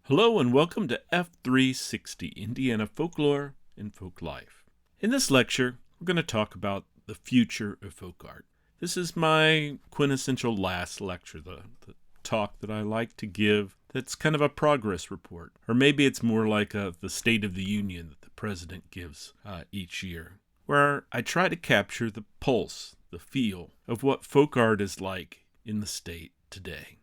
Hello and welcome to F360, Indiana Folklore and Folk Life. In this lecture, we're going to talk about the future of folk art. This is my quintessential last lecture, the talk that I like to give that's kind of a progress report. Or maybe it's more like the State of the Union that the president gives each year, where I try to capture the pulse, the feel of what folk art is like in the state today.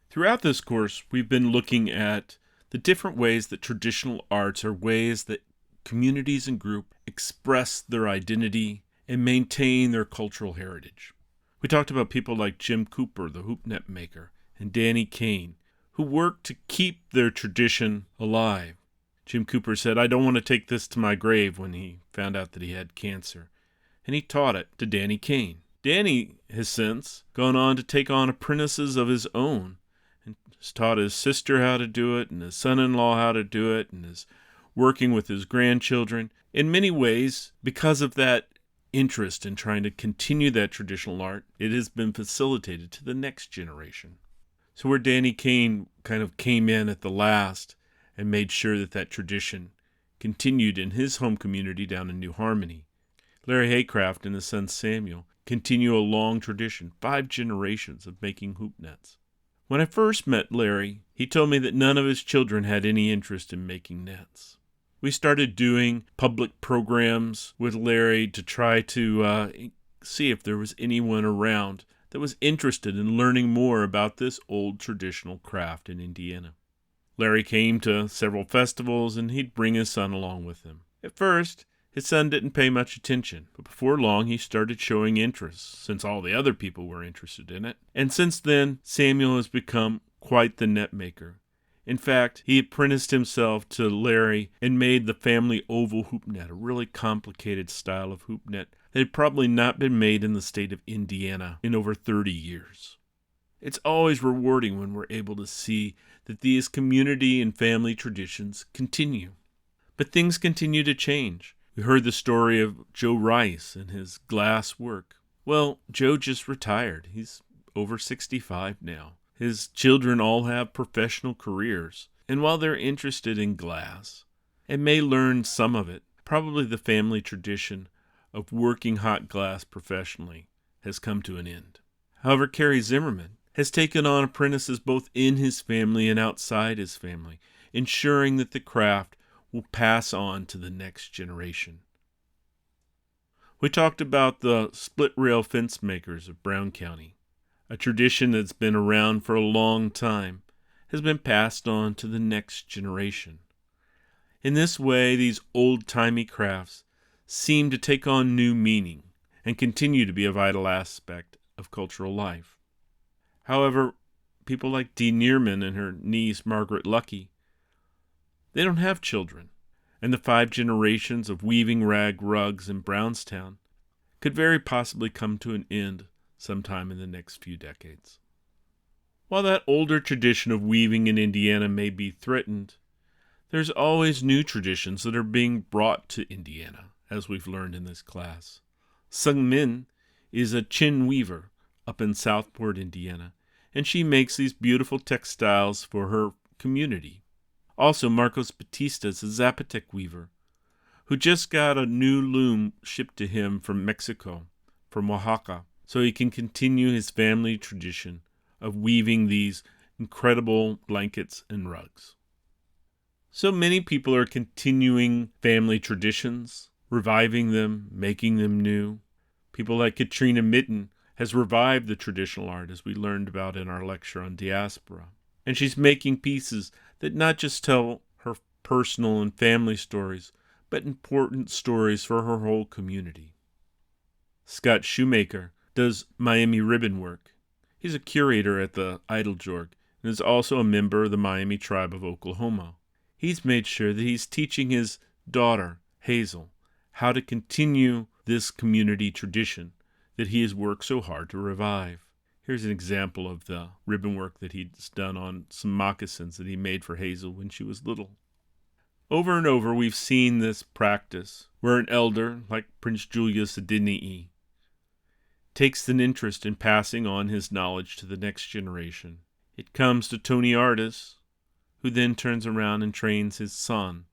Throughout this course, we've been looking at the different ways that traditional arts are ways that communities and groups express their identity and maintain their cultural heritage. We talked about people like Jim Cooper, the hoopnet maker, and Danny Kain, who worked to keep their tradition alive. Jim Cooper said, "I don't want to take this to my grave," when he found out that he had cancer. And he taught it to Danny Kain. Danny has since gone on to take on apprentices of his own, and has taught his sister how to do it, and his son-in-law how to do it, and is working with his grandchildren. In many ways, because of that interest in trying to continue that traditional art, it has been facilitated to the next generation. So where Danny Kain kind of came in at the last and made sure that that tradition continued in his home community down in New Harmony, Larry Haycraft and his son Samuel continue a long tradition, 5 generations of making hoop nets. When I first met Larry, he told me that none of his children had any interest in making nets. We started doing public programs with Larry to try to see if there was anyone around that was interested in learning more about this old traditional craft in Indiana. Larry came to several festivals, and he'd bring his son along with him. At first, his son didn't pay much attention, but before long he started showing interest, since all the other people were interested in it. And since then, Samuel has become quite the net maker. In fact, he apprenticed himself to Larry and made the family oval hoop net, a really complicated style of hoop net that had probably not been made in the state of Indiana in over 30 years. It's always rewarding when we're able to see that these community and family traditions continue. But things continue to change. We heard the story of Joe Rice and his glass work. Well, Joe just retired. He's over 65 now. His children all have professional careers. And while they're interested in glass and may learn some of it, probably the family tradition of working hot glass professionally has come to an end. However, Kerry Zimmerman has taken on apprentices both in his family and outside his family, ensuring that the craft will pass on to the next generation. We talked about the split rail fence makers of Brown County. A tradition that's been around for a long time has been passed on to the next generation. In this way, these old-timey crafts seem to take on new meaning and continue to be a vital aspect of cultural life. However, people like Dee Neerman and her niece Margaret Lucky, they don't have children, and the 5 generations of weaving rag rugs in Brownstown could very possibly come to an end sometime in the next few decades. While that older tradition of weaving in Indiana may be threatened, there's always new traditions that are being brought to Indiana, as we've learned in this class. Sung Min is a chin weaver up in Southport, Indiana, and she makes these beautiful textiles for her community. Also, Marcos Batista is a Zapotec weaver who just got a new loom shipped to him from Mexico, from Oaxaca, so he can continue his family tradition of weaving these incredible blankets and rugs. So many people are continuing family traditions, reviving them, making them new. People like Katrina Mitten has revived the traditional art, as we learned about in our lecture on diaspora. And she's making pieces that not just tell her personal and family stories, but important stories for her whole community. Scott Shoemaker does Miami ribbon work. He's a curator at the Eiteljorg and is also a member of the Miami Tribe of Oklahoma. He's made sure that he's teaching his daughter, Hazel, how to continue this community tradition that he has worked so hard to revive. Here's an example of the ribbon work that he's done on some moccasins that he made for Hazel when she was little. Over and over, we've seen this practice where an elder, like Prince Julius Adeniyi, takes an interest in passing on his knowledge to the next generation. It comes to Tony Artis, who then turns around and trains his son,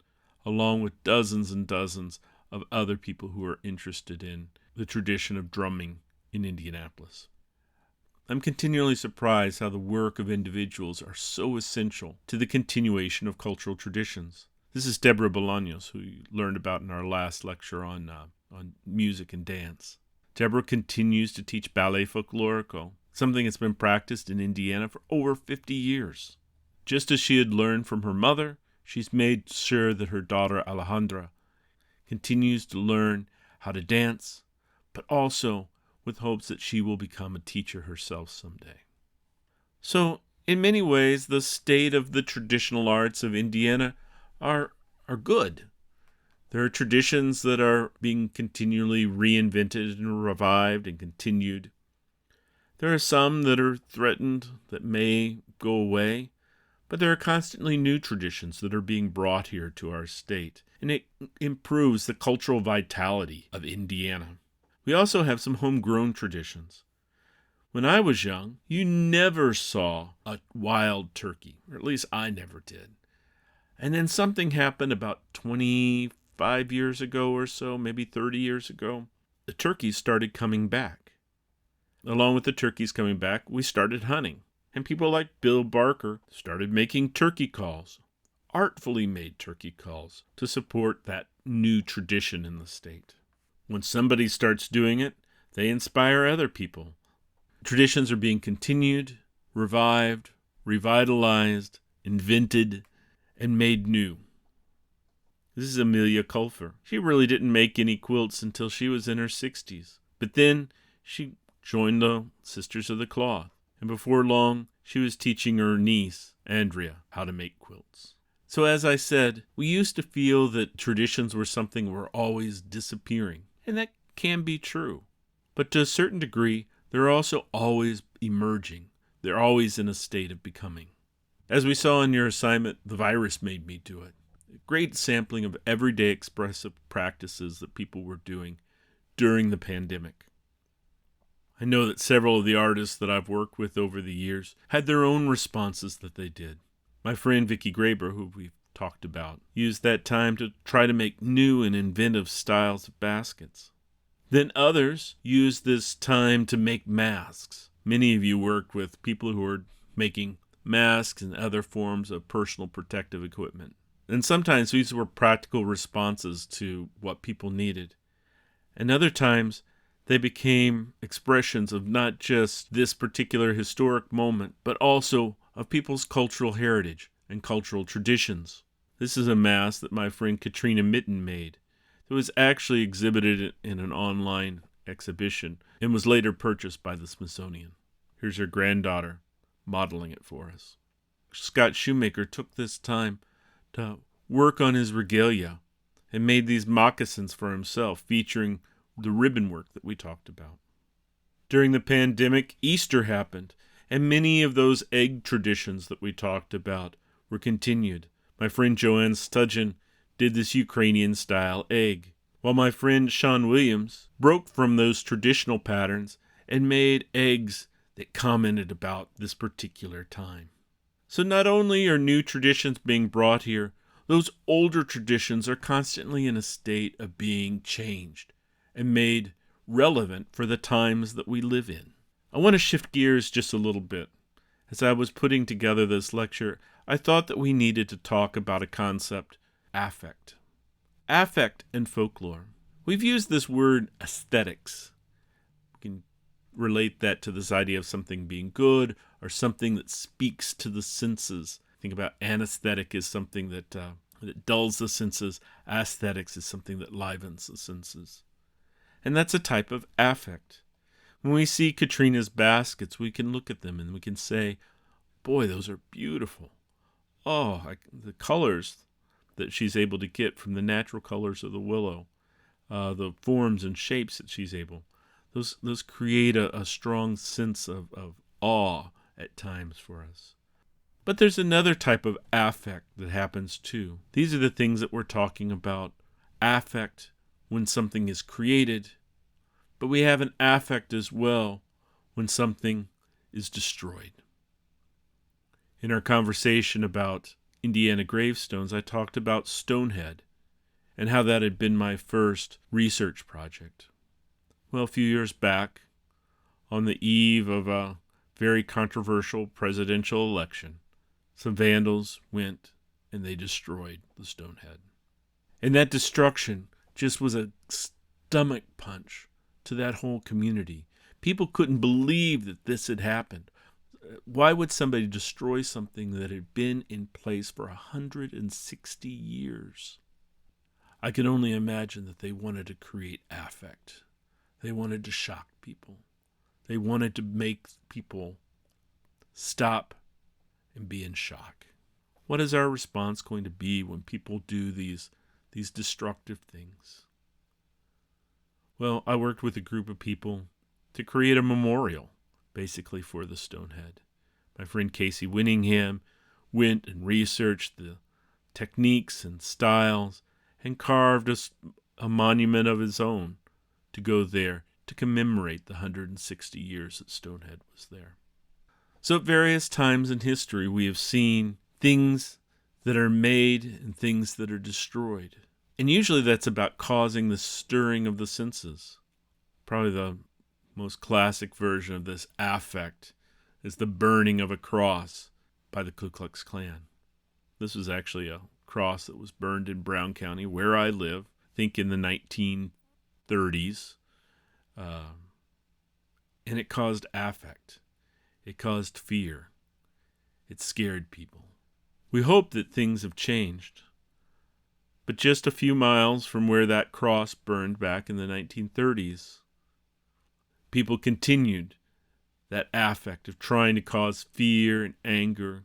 along with dozens and dozens of other people who are interested in the tradition of drumming in Indianapolis. I'm continually surprised how the work of individuals are so essential to the continuation of cultural traditions. This is Deborah Bolaños, who you learned about in our last lecture on music and dance. Deborah continues to teach ballet folklorico, something that's been practiced in Indiana for over 50 years. Just as she had learned from her mother, she's made sure that her daughter Alejandra continues to learn how to dance, but also with hopes that she will become a teacher herself someday. So, in many ways, the state of the traditional arts of Indiana are good. There are traditions that are being continually reinvented and revived and continued. There are some that are threatened, that may go away, but there are constantly new traditions that are being brought here to our state, and it improves the cultural vitality of Indiana. We also have some homegrown traditions. When I was young, you never saw a wild turkey, or at least I never did. And then something happened about 25 years ago or so, maybe 30 years ago. The turkeys started coming back. Along with the turkeys coming back, we started hunting. And people like Bill Barker started making turkey calls, artfully made turkey calls, to support that new tradition in the state. When somebody starts doing it, they inspire other people. Traditions are being continued, revived, revitalized, invented, and made new. This is Amelia Culfer. She really didn't make any quilts until she was in her 60s. But then she joined the Sisters of the Cloth. And before long, she was teaching her niece, Andrea, how to make quilts. So as I said, we used to feel that traditions were something that were always disappearing. And that can be true. But to a certain degree, they're also always emerging. They're always in a state of becoming. As we saw in your assignment, the virus made me do it. A great sampling of everyday expressive practices that people were doing during the pandemic. I know that several of the artists that I've worked with over the years had their own responses that they did. My friend Vicki Graber, who we've talked about, used that time to try to make new and inventive styles of baskets. Then others used this time to make masks. Many of you worked with people who were making masks and other forms of personal protective equipment. And sometimes these were practical responses to what people needed. And other times they became expressions of not just this particular historic moment, but also of people's cultural heritage and cultural traditions. This is a mask that my friend Katrina Mitten made. It was actually exhibited in an online exhibition and was later purchased by the Smithsonian. Here's her granddaughter modeling it for us. Scott Shoemaker took this time to work on his regalia and made these moccasins for himself, featuring the ribbon work that we talked about. During the pandemic, Easter happened, and many of those egg traditions that we talked about were continued. My friend Joanne Studgen did this Ukrainian-style egg, while my friend Sean Williams broke from those traditional patterns and made eggs that commented about this particular time. So not only are new traditions being brought here, those older traditions are constantly in a state of being changed and made relevant for the times that we live in. I want to shift gears just a little bit. As I was putting together this lecture, I thought that we needed to talk about a concept, affect. Affect and folklore. We've used this word aesthetics. We can relate that to this idea of something being good or something that speaks to the senses. Think about anesthetic as something that dulls the senses. Aesthetics is something that livens the senses. And that's a type of affect. When we see Katrina's baskets, we can look at them and we can say, boy, those are beautiful. Oh, the colors that she's able to get from the natural colors of the willow, the forms and shapes that she's able, those create a strong sense of awe at times for us. But there's another type of affect that happens too. These are the things that we're talking about. Affect when something is created, but we have an affect as well when something is destroyed. In our conversation about Indiana gravestones, I talked about Stonehead and how that had been my first research project. Well, a few years back, on the eve of a very controversial presidential election, some vandals went and they destroyed the Stonehead. And that destruction just was a stomach punch to that whole community. People couldn't believe that this had happened. Why would somebody destroy something that had been in place for 160 years? I can only imagine that they wanted to create affect. They wanted to shock people. They wanted to make people stop and be in shock. What is our response going to be when people do these destructive things? Well, I worked with a group of people to create a memorial, basically, for the Stonehead. My friend Casey Winningham went and researched the techniques and styles and carved a monument of his own to go there to commemorate the 160 years that Stonehead was there. So at various times in history, we have seen things that are made and things that are destroyed. And usually that's about causing the stirring of the senses. Probably the most classic version of this affect is the burning of a cross by the Ku Klux Klan. This was actually a cross that was burned in Brown County, where I live, I think in the 1930s. And it caused affect. It caused fear. It scared people. We hope that things have changed. But just a few miles from where that cross burned back in the 1930s, people continued that affect of trying to cause fear and anger.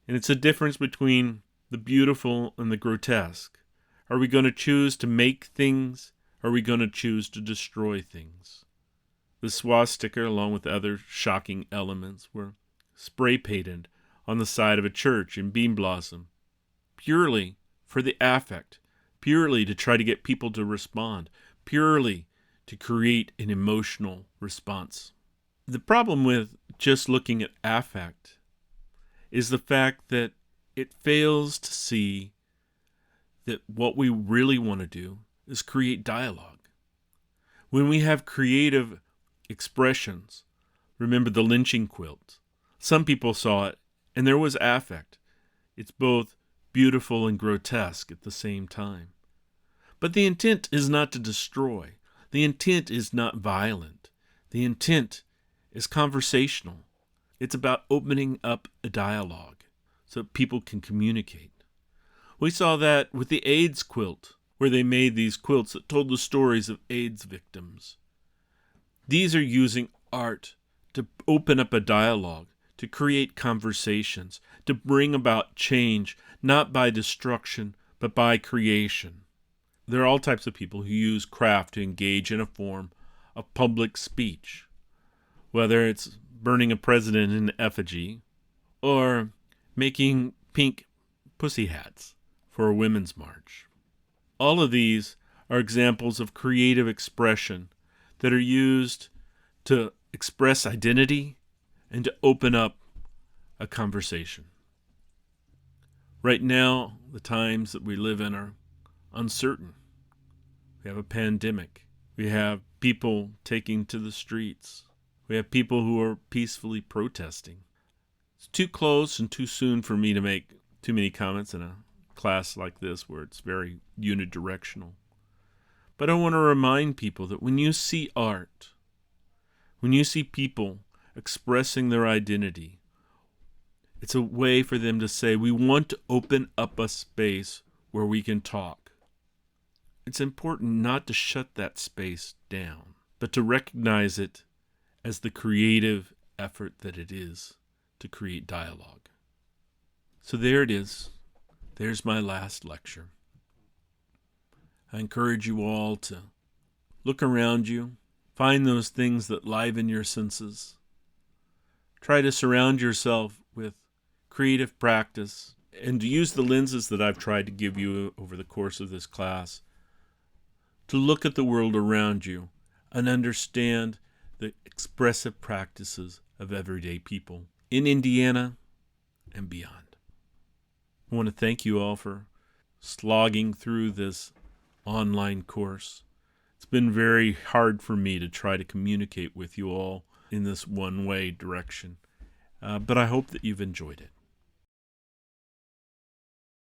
And it's a difference between the beautiful and the grotesque. Are we going to choose to make things? Or are we going to choose to destroy things? The swastika, along with other shocking elements, were spray painted on the side of a church in Bean Blossom, purely for the affect, purely to try to get people to respond, purely to create an emotional response. The problem with just looking at affect is the fact that it fails to see that what we really want to do is create dialogue. When we have creative expressions, remember the lynching quilt. Some people saw it, and there was affect. It's both beautiful and grotesque at the same time. But the intent is not to destroy. The intent is not violent. The intent is conversational. It's about opening up a dialogue so people can communicate. We saw that with the AIDS quilt, where they made these quilts that told the stories of AIDS victims. These are using art to open up a dialogue, to create conversations, to bring about change, not by destruction, but by creation. There are all types of people who use craft to engage in a form of public speech, whether it's burning a president in effigy or making pink pussy hats for a women's march. All of these are examples of creative expression that are used to express identity and to open up a conversation. Right now, the times that we live in are uncertain. We have a pandemic. We have people taking to the streets. We have people who are peacefully protesting. It's too close and too soon for me to make too many comments in a class like this where it's very unidirectional. But I want to remind people that when you see art, when you see people expressing their identity, it's a way for them to say, we want to open up a space where we can talk. It's important not to shut that space down, but to recognize it as the creative effort that it is to create dialogue. So there it is. There's my last lecture. I encourage you all to look around you, find those things that liven your senses. Try to surround yourself with creative practice and to use the lenses that I've tried to give you over the course of this class to look at the world around you and understand the expressive practices of everyday people in Indiana and beyond. I want to thank you all for slogging through this online course. It's been very hard for me to try to communicate with you all in this one-way direction, but I hope that you've enjoyed it.